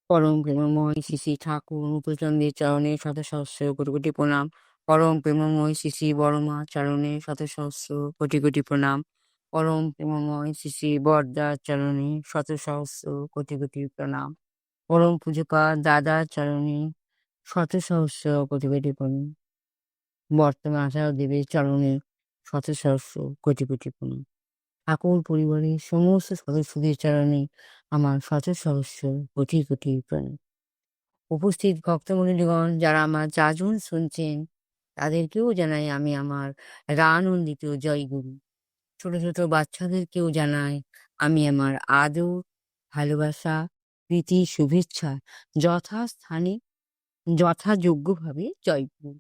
পরম প্রেমময় শ্রী শ্রী ঠাকুর অনুকূলচন্দ্রের চরণে শত সহস্র কোটি কোটি প্রণাম। পরম প্রেমময় শ্রী শ্রী বড়মা চরণে শত সহস্র কোটি কোটি প্রণাম। পরম প্রেমময় শ্রী শ্রী বরদার চরণে শত সহস্র কোটি কোটি প্রণাম। পরম পূজকার দাদার চরণে শত সহস্র কোটি কোটি প্রণাম। বর্তমান আচার্য দেবের চরণে শত সহস্র কোটি কোটি প্রণাম। ঠাকুর পরিবারের সমস্ত সদস্যদের চরণে আমার শত সহস্র কোটি কোটি প্রণাম। উপস্থিত ভক্তমণ্ডলীগণ, যারা আমার যাজন শুনছেন, তাদেরকেও জানাই আমি আমার রানন্দিত জয়গুরু। ছোট ছোট বাচ্চাদেরকেও জানাই আমি আমার আদর, ভালোবাসা, প্রীতি, শুভেচ্ছা যথাস্থানে যথাযোগ্যভাবে জয়গুরু।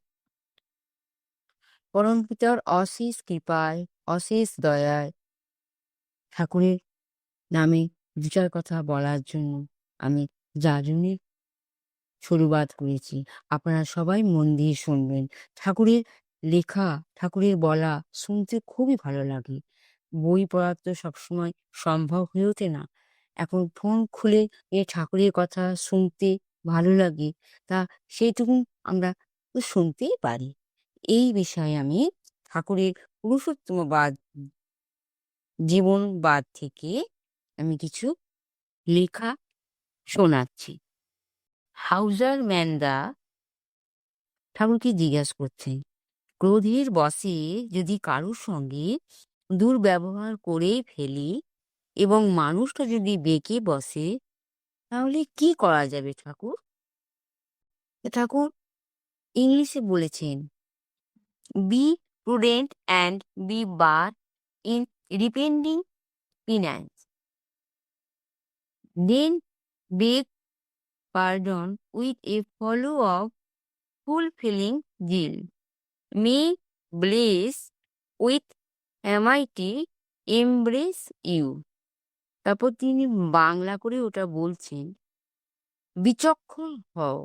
পরম পিতার অশেষ কৃপায়, অশেষ দয়ায় ঠাকুরের নামে দু চার কথা বলার জন্য আমি যাজনের শুরুবাত করেছি। আপনারা সবাই মন দিয়ে শুনবেন। ঠাকুরের লেখা, ঠাকুরের বলা শুনতে খুবই ভালো লাগে। বই পড়া তো সবসময় সম্ভব হয়ে ওঠে না। এখন ফোন খুলে ঠাকুরের কথা শুনতে ভালো লাগে, তা সেইটুকু আমরা তো শুনতেই পারি। এই বিষয়ে আমি ঠাকুরের পুরুষোত্তমবাদ, জীবনবাদ থেকে আমি কিছু লেখা শোনাচ্ছি। হাউজার ম্যানদা ঠাকুরকে জিজ্ঞাসা করছেন, ক্রোধের বশে যদি কারোর সঙ্গে দুর্ব্যবহার করে ফেলি এবং মানুষটা যদি বেঁকে বসে, তাহলে কি করা যাবে ঠাকুর? ঠাকুর ইংলিশে বলেছেন, B prudent and be bar in repenting penance. Then beg pardon with a follow of fulfilling zeal. May bliss with Almighty embrace you. তারপর তিনি বাংলা করে ওটা বলছেন, বিচক্ষণ হও,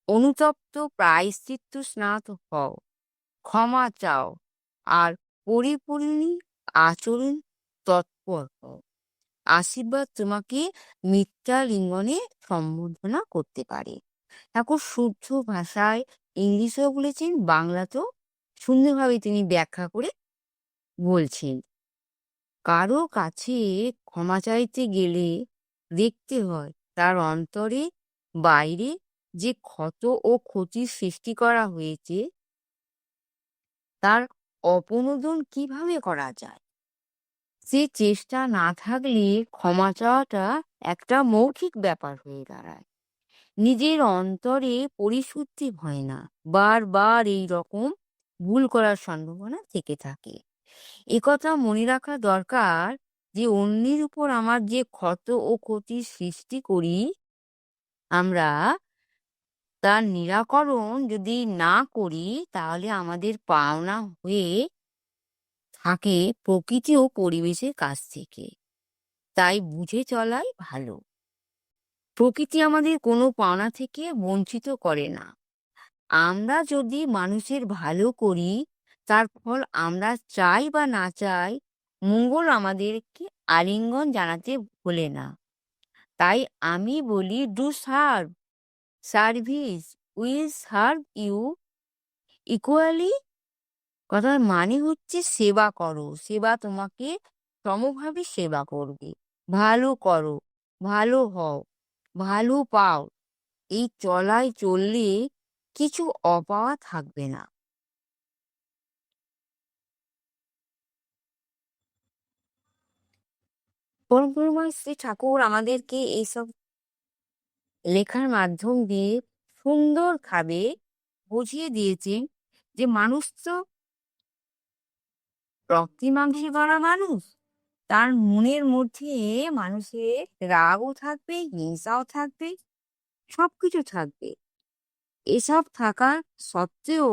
অনুতপ্ত প্রায়শ্চিত্ত স্নাত হও, ক্ষমা চাও, আর পরিপূর্ণী আচরণ তৎপর হও। আশীর্বাদ তোমাকে মিথ্যা লিঙ্গনে সম্বোধনা করতে পারে। ঠাকুর শুদ্ধ ভাষায় ইংলিশেও বলেছেন, বাংলাতেও সুন্দরভাবে তিনি ব্যাখ্যা করে বলছেন। কারো কাছে ক্ষমা চাইতে গেলে দেখতে হয় তার অন্তরে বাইরে যে ক্ষত ও ক্ষতির সৃষ্টি করা হয়েছে, তার অপনোদন কিভাবে করা যায়। সে চেষ্টা না থাকলে ক্ষমা চাওয়াটা একটা মৌখিক ব্যাপার হয়ে দাঁড়ায়। নিজের অন্তরে পরিশুদ্ধি হয় না, বারবার এই রকম ভুল করার সম্ভাবনা থেকে থাকে। একথা মনে রাখা দরকার যে অন্যের উপর আমার যে ক্ষত ও ক্ষতির সৃষ্টি করি, আমরা তার নিরাকরণ যদি না করি, তাহলে আমাদের পাওনা হয়ে থাকে প্রকৃতি ও পরিবেশের কাছ থেকে। তাই বুঝে চলাই ভালো। প্রকৃতি আমাদের কোনো পাওনা থেকে বঞ্চিত করে না। আমরা যদি মানুষের ভালো করি, তার ফল আমরা চাই বা না চাই, মঙ্গল আমাদেরকে আলিঙ্গন জানাতে ভোলে না। তাই আমি বলি, do serve, service will serve you equally. কথার মানে হচ্ছে সেবা করো, সেবা তোমাকে সমভাবে সেবা করবে। ভালো করো, ভালো হও, ভালো পাও। এই চলায় চললে কিছু অপাওয়া থাকবে না। পরম পূজ্য শ্রী ঠাকুর আমাদেরকে এইসব লেখার মাধ্যম দিয়ে সুন্দরভাবে বুঝিয়ে দিয়েছেন যে মানুষ তো রক্তি মাংসে গড়া মানুষ, তার মনের মধ্যে মানুষের রাগও থাকবে, হিংসাও থাকবে, সবকিছু থাকবে। এসব থাকা সত্ত্বেও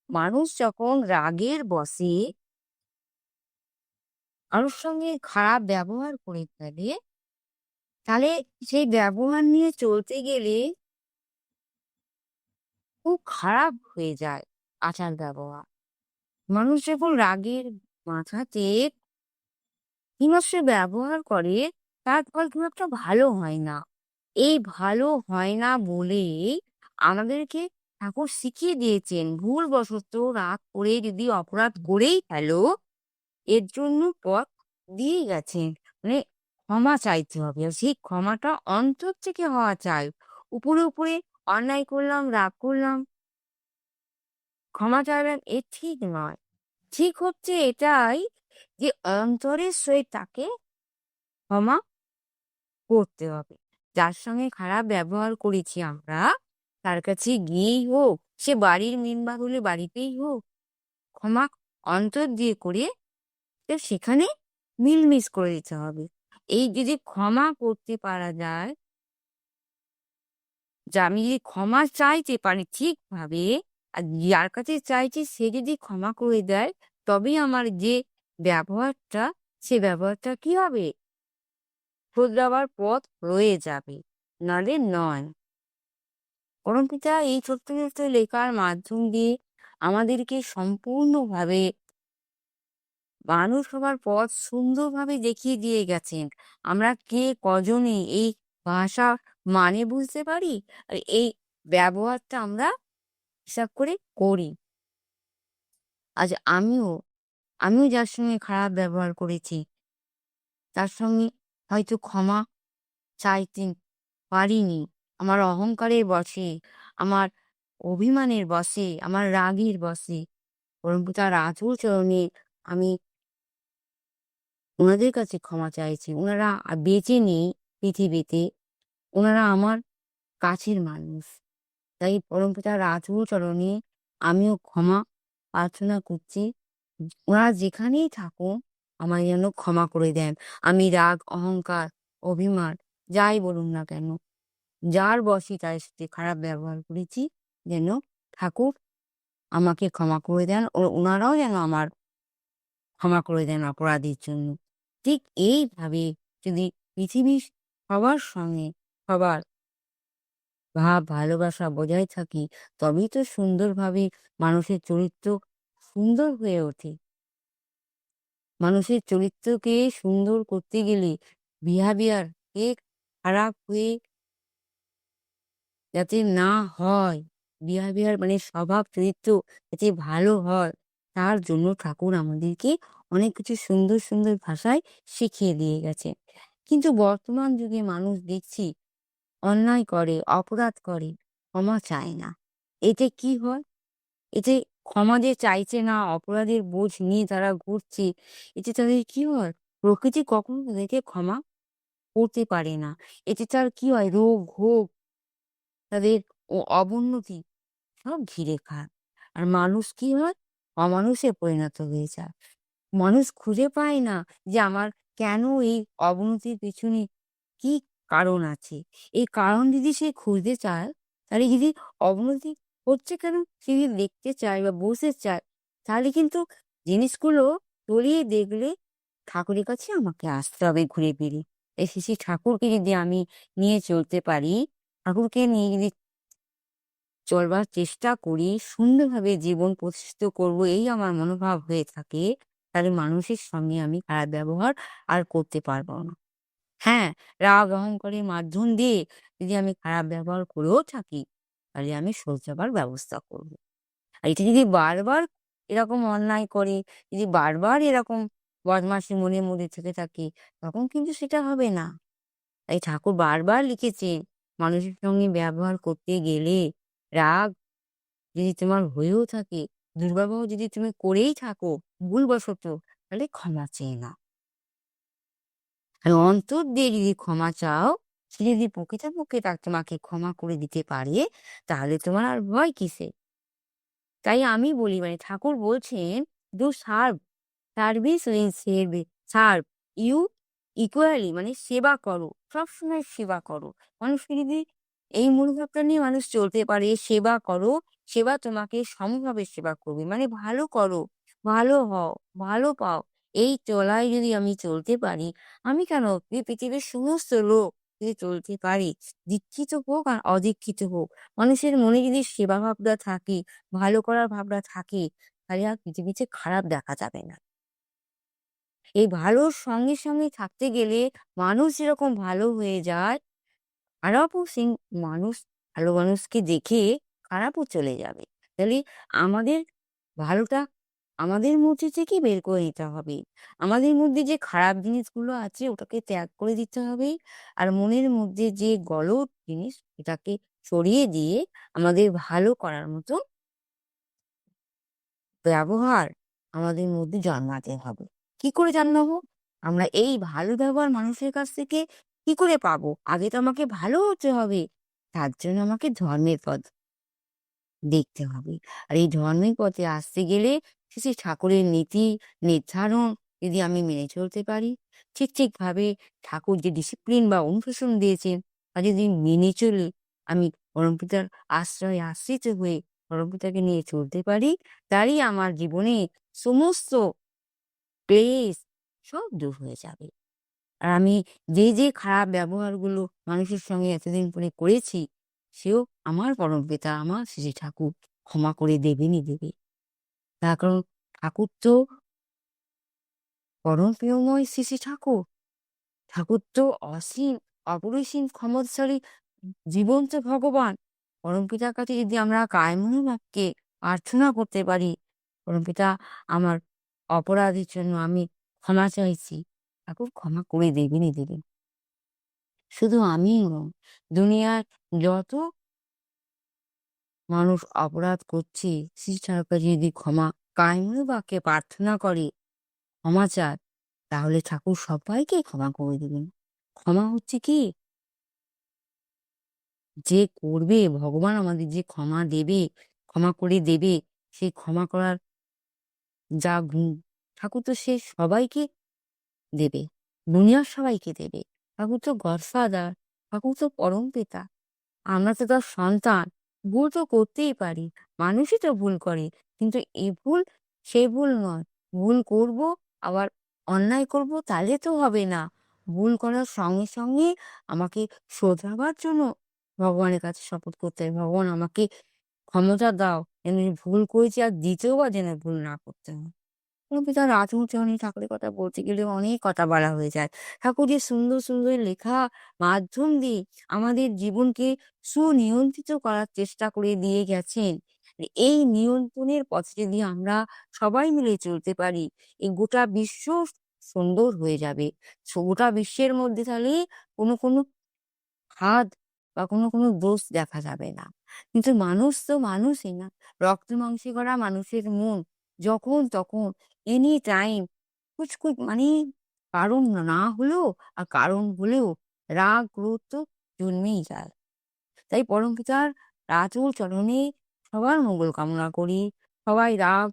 মানুষ যখন রাগের বশে কারোর সঙ্গে খারাপ ব্যবহার করে ফেলে, তাহলে সেই ব্যবহার নিয়ে চলতে গেলে খুব খারাপ হয়ে যায় আচার ব্যবহার। মানুষ যখন রাগের মাথাতে হিংস্র ব্যবহার করে, তার ফল খুব একটা ভালো হয় না। এই ভালো হয় না বলেই আমাদেরকে ঠাকুর শিখিয়ে দিয়েছেন, ভুলবশত রাগ করে যদি অপরাধ করেই ফেলো, এর জন্য পথ দিয়ে গেছেন। মানে ক্ষমা চাইতে হবে। আর সেই ক্ষমাটা অন্তর থেকে হওয়া চাই। উপরে, উপরে অন্যায় করলাম, রাগ করলাম, ক্ষমা চাইবেন, এ ঠিক নয়। ঠিক হচ্ছে এটাই যে অন্তরের সহিত তাকে ক্ষমা করতে হবে। যার সঙ্গে খারাপ ব্যবহার করেছি আমরা, তার কাছে গিয়েই হোক, সে বাড়ির মেম্বার হলে বাড়িতেই হোক, ক্ষমা অন্তর দিয়ে করে তো সেখানে মিলমিশ করে দিতে হবে। এই যদি ক্ষমা করতে পারা যায়, যে আমি যদি ক্ষমা চাইতে পারি ঠিকভাবে, আর যার কাছে চাইছি সে যদি ক্ষমা করে দেয়, তবেই আমার যে ব্যবহারটা, সে ব্যবহারটা কি হবে? শুধরাবার পথ রয়ে যাবে। নাহলে নয়। পরমপিতা এই ছোট্ট, ছোট্ট লেখার মাধ্যম দিয়ে আমাদেরকে সম্পূর্ণভাবে মানুষ হবার পথ সুন্দরভাবে দেখিয়ে দিয়ে গেছেন। আমরা কে কজনে এই ভাষা মানে বুঝতে পারি? আর এই ব্যবহারটা আমরা হিসাব করে করি। আজ আমিও যার সঙ্গে খারাপ ব্যবহার করেছি, তার সঙ্গে হয়তো ক্ষমা চাইতে পারিনি। আমার অহংকারের বশে, আমার অভিমানের বশে, আমার রাগের বশে পরমপিতার আতুল চরণে আমি উনাদের কাছে ক্ষমা চাইছি। উনারা বেঁচে নেই পৃথিবীতে। উনারা আমার কাছের মানুষ। তাই পরমপিতার আতুল চরণে আমিও ক্ষমা প্রার্থনা করছি। উনারা যেখানেই থাকুন, আমায় যেন ক্ষমা করে দেন। আমি রাগ, অহংকার, অভিমান যাই বলুন না কেন, যার বশে তার সাথে খারাপ ব্যবহার করেছি, যেন ঠাকুর আমাকে ক্ষমা করে দেন ও উনারাও যেন আমার ক্ষমা করে দেন অপরাধীর জন্য। ঠিক এইভাবে যদি পৃথিবীর সবার সঙ্গে সবার ভাব ভালোবাসা বজায় থাকি, তবেই তো সুন্দরভাবে মানুষের চরিত্র সুন্দর হয়ে ওঠে। মানুষের চরিত্রকে সুন্দর করতে গেলে বিহেভিয়ার কে খারাপ হয়ে যাতে না হয়, বিহেভিয়ার মানে স্বভাব চরিত্র যাতে ভালো হয়, তার জন্য ঠাকুর আমাদেরকে অনেক কিছু সুন্দর, সুন্দর ভাষায় শিখিয়ে দিয়ে গেছে। কিন্তু বর্তমান যুগে মানুষ দেখছি অন্যায় করে, অপরাধ করে, ক্ষমা চায় না। এতে কি হয়? এতে ক্ষমা যে চাইছে না, অপরাধের বোঝ নিয়ে তারা ঘুরছে, এতে তাদের কি হয়? প্রকৃতি কখনো তাদেরকে ক্ষমা করতে পারে না। এতে তার কি হয়? রোগ, ভোগ, তাদের অবনতি সব ঘিরে খায়। আর মানুষ কি হয়? অমানুষে পরিণত হয়ে যায়। মানুষ খুঁজে পায় না যে আমার কেন এই অবনতির পেছনে কি কারণ আছে। এই কারণ যদি সে খুঁজতে চায়, তাহলে যদি অবনতি হচ্ছে কেন সে যদি দেখতে চায় বা বুঝতে চায়, তাহলে কিন্তু জিনিসগুলো তলিয়ে দেখলে ঠাকুরের কাছে আমাকে আসতে হবে ঘুরে ফিরে। এই শ্রী শ্রী ঠাকুরকে যদি আমি নিয়ে চলতে পারি, ঠাকুরকে নিয়ে যদি চলবার চেষ্টা করি, সুন্দরভাবে জীবন প্রতিষ্ঠিত করব এই আমার মনোভাব হয়ে থাকে, তাহলে মানুষের সঙ্গে আমি খারাপ ব্যবহার আর করতে পারব না। হ্যাঁ, রাগ অহংকারের মাধ্যম দিয়ে যদি আমি খারাপ ব্যবহার করেও থাকি, তাহলে আমি শোধরাবার ব্যবস্থা করব। আর এটা যদি বারবার এরকম অন্যায় করে, যদি বারবার এরকম বদমাশি মনের মধ্যে থেকে থাকে, তখন কিন্তু সেটা হবে না। তাই ঠাকুর বারবার লিখেছেন, মানুষের সঙ্গে ব্যবহার করতে গেলে রাগ যদি তোমার হয়েও থাকে, দুর্ব্যবহার যদি তুমি করেই থাকো ভুলবশত, তাহলে ক্ষমা চেয়ে নাও। আর অন্তর দিয়ে যদি ক্ষমা চাও, সে যদি প্রকৃতপক্ষে তোমাকে ক্ষমা করে দিতে পারে, তাহলে তোমার আর ভয় কিসের? তাই আমি বলি মানে ঠাকুর বলছেন, "do serve, service will serve you equally" মানে সেবা করো, সবসময় সেবা করো। মানুষকে যদি এই মনোভাবটা নিয়ে মানুষ চলতে পারে, সেবা করো, সেবা তোমাকে সমভাবে সেবা করবে। মানে ভালো করো, ভালো হও, ভালো পাও। এই চলায় যদি আমি চলতে পারি, আমি কেন এই পৃথিবীর সমস্ত লোক যদি চলতে পারি, দীক্ষিত হোক আর অদীক্ষিত হোক, মানুষের মনে যদি সেবা ভাবনা থাকে, ভালো করার ভাবনা থাকে, তাহলে আর পৃথিবীতে খারাপ দেখা যাবে না। এই ভালোর সঙ্গে, সঙ্গে থাকতে গেলে মানুষ যেরকম ভালো হয়ে যায়, খারাপও মানুষ ভালো মানুষকে দেখে খারাপও চলে যাবে। তাহলে আমাদের ভালোটা আমাদের মধ্যে থেকেই বের করে নিতে হবে। আমাদের মধ্যে যে খারাপ জিনিসগুলো আছে ওটাকে ত্যাগ করে দিতে হবে। আর মনের মধ্যে যে গলদ জিনিস এটাকে সরিয়ে দিয়ে আমাদের ভালো করার মতো ব্যবহার আমাদের মধ্যে জন্মাতে হবে। কি করে জন্মাবো? আমরা এই ভালো ব্যবহার মানুষের কাছ থেকে কি করে পাবো? আগে তো আমাকে ভালো হতে হবে। তার জন্য আমাকে ধর্মের পথ দেখতে হবে। আর এই ধর্মের পথে আসতে গেলে শ্রী ঠাকুরের নীতি নির্ধারণ যদি আমি মেনে চলতে পারি, ঠিকভাবে ঠাকুর যে ডিসিপ্লিন বা অনুশাসন দিয়েছেন তা যদি মেনে চলি, আমি পরমপিতার আশ্রয়ে আশ্রিত হয়ে পরমপিতাকে নিয়ে চলতে পারি, তারই আমার জীবনে সমস্ত ক্লেশ সব দূর হয়ে যাবে। আর আমি যে খারাপ ব্যবহারগুলো মানুষের সঙ্গে এতদিন পরে করেছি, সেও আমার পরমপিতা, আমার শ্রী ঠাকুর ক্ষমা করে দেবেনই দেবে। তার কারণ ঠাকুর তো পরম প্রিয়ময় শ্রী ঠাকুর। ঠাকুর তো অসীম, অপরিসীম ক্ষমতাশালী জীবন্ত ভগবান। পরমপিতার কাছে যদি আমরা কায়মনোবাক্যে প্রার্থনা করতে পারি, পরমপিতা আমার অপরাধের জন্য আমি ক্ষমা চাইছি, ঠাকুর ক্ষমা করে দেবেনই দেবেন। শুধু আমিই নয়, দুনিয়ার যত মানুষ অপরাধ করছে, শ্রী ঠাকুর যদি ক্ষমা কায়মনোবাক্যে প্রার্থনা করে, ক্ষমা চায়, তাহলে ঠাকুর সবাইকে ক্ষমা করে দেবেন। ক্ষমা হচ্ছে কি? যে করবে ভগবান আমাদের যে ক্ষমা দেবে, ক্ষমা করে দেবে, সেই ক্ষমা করার যা গুণ, ঠাকুর তো সে সবাইকে দেবে। দুনিয়ার সবাইকে দেবে। ঠাকুর তো গডফাদার, ঠাকুর তো পরমপিতা। আমরা তো তার সন্তান। ভুল তো করতেই পারি। মানুষই তো ভুল করে। কিন্তু এ ভুল সে ভুল নয়। ভুল করব, আবার অন্যায় করব তাহলে তো হবে না। ভুল করার সঙ্গে, সঙ্গে আমাকে শোধরাবার জন্য ভগবানের কাছে শপথ করতে হবে। ভগবান আমাকে ক্ষমতা দাও যেন আমি ভুল করেছি আর দ্বিতীয়বার যেন ভুল না করতে হয়। কবিতা রাসমণি ঠাকুরের কথা বলতে গেলে অনেক কথা বলা হয়ে যায়। ঠাকুর যে সুন্দর, সুন্দর লেখা মাধ্যম দিয়ে আমাদের জীবনকে সুনিয়ন্ত্রিত করার চেষ্টা করে দিয়ে গেছেন। এই নিয়ন্ত্রণের পথে যদি আমরা সবাই মিলে চলতে পারি, এই গোটা বিশ্ব সুন্দর হয়ে যাবে। গোটা বিশ্বের মধ্যে তাহলে কোনো হাত বা কোনো দোষ দেখা যাবে না। কিন্তু মানুষ তো মানুষই না। রক্ত মাংসে গড়া মানুষের মন যখন তখন এনি টাইম কুছকুচ মানে কারণ না হলেও আর কারণ হলেও রাগ ক্রোধ তো জন্মেই যায়। তাই পরমপিতার রাতুল চরণে সবার মঙ্গল কামনা করি। সবাই রাগ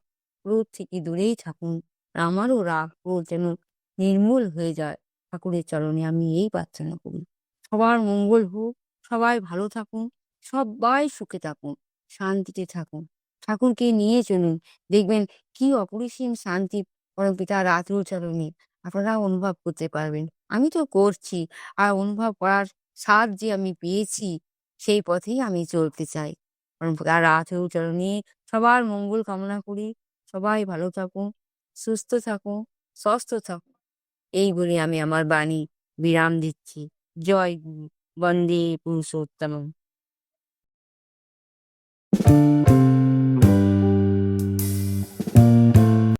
ক্রোধ থেকে দূরেই থাকুন। আর আমারও রাগ ক্রোধ যেন নির্মূল হয়ে যায়। ঠাকুরের চরণে আমি এই প্রার্থনা করি। সবার মঙ্গল হোক, সবাই ভালো থাকুন, সব্বাই সুখে থাকুন, শান্তিতে থাকুন। ঠাকুরকে নিয়ে চলুন। দেখবেন কি অপরিসীম শান্তি পরমপিতার রাতুল চরণে আপনারা অনুভব করতে পারবেন। আমি তো করছি। আর অনুভব করার স্বাদ যে আমি পেয়েছি, সেই পথেই আমি চলতে চাই। তার চরণে সবার মঙ্গল কামনা করি। সবাই ভালো থাকুন, সুস্থ থাকুন, স্বস্থ থাকুন। এই বলে আমি আমার বাণী বিরাম দিচ্ছি। জয় গুরু। বন্দে পুরুষোত্তমম।